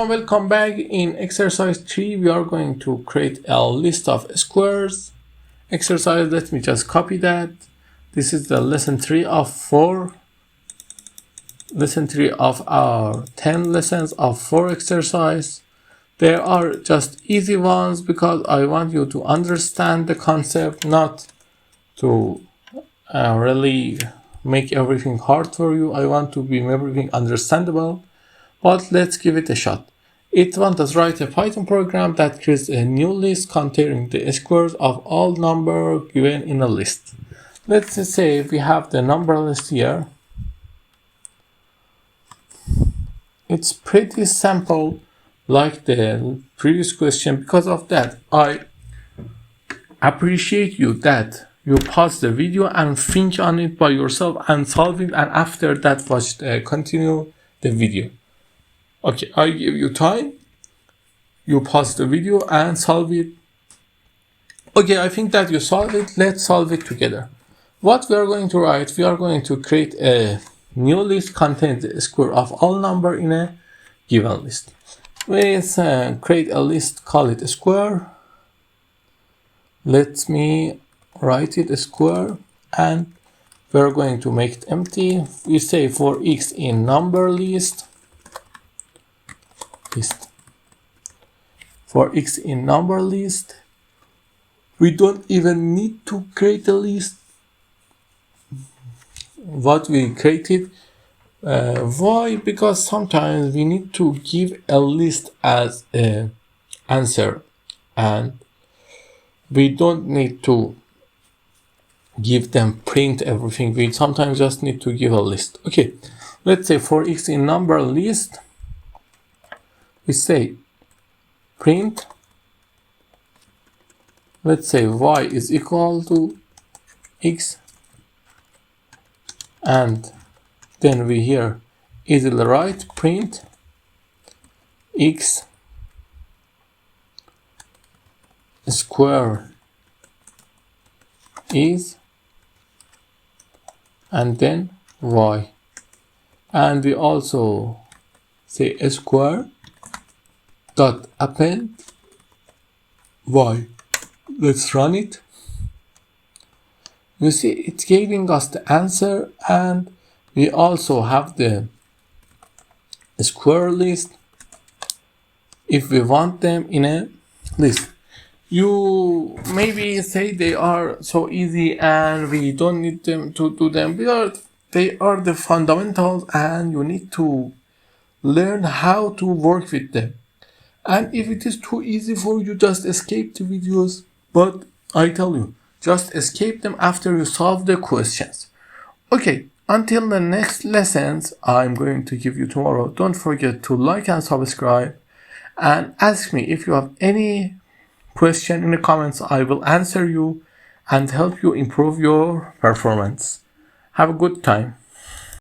everyone, welcome back. In exercise 3 we are going to create a list of squares. Exercise, let me just copy that. This is the lesson 3 of 4. Lesson 3 of our 10 lessons of 4 exercise. They are just easy ones because I want you to understand the concept, not to really make everything hard for you. I want to be everything understandable. But let's give it a shot. It wants us to write a Python program that creates a new list containing the squares of all numbers given in a list. Let's say we have the number list here. It's pretty simple like the previous question. Because of that, I appreciate you that you pause the video and think on it by yourself and solve it, and after that continue the video. Okay, I give you time. You pause the video and solve it. Okay, I think that you solved it. Let's solve it together. What we are going to write, we are going to create a new list containing the square of all number in a given list. Let's create a list, call it a square. Let me write it a square, and we're going to make it empty. We say for x in number list. For x in number list, we don't even need to create a list. What we created, why? Because sometimes we need to give a list as an answer, and we don't need to give them print everything. We sometimes just need to give a list. Okay, let's say for x in number list, we say print, let's say y is equal to x, and then we here easily write print x square is, and then y, and we also say a square dot append y. Let's run it. You see, it's giving us the answer, and we also have the square list if we want them in a list. You maybe say they are so easy and we don't need them to do them, because they are the fundamentals and you need to learn how to work with them. And if it is too easy for you, just escape the videos. But I tell you, just escape them after you solve the questions. Okay, until the next lessons I'm going to give you tomorrow, don't forget to like and subscribe, and ask me if you have any question in the comments. I will answer you and help you improve your performance. Have a good time.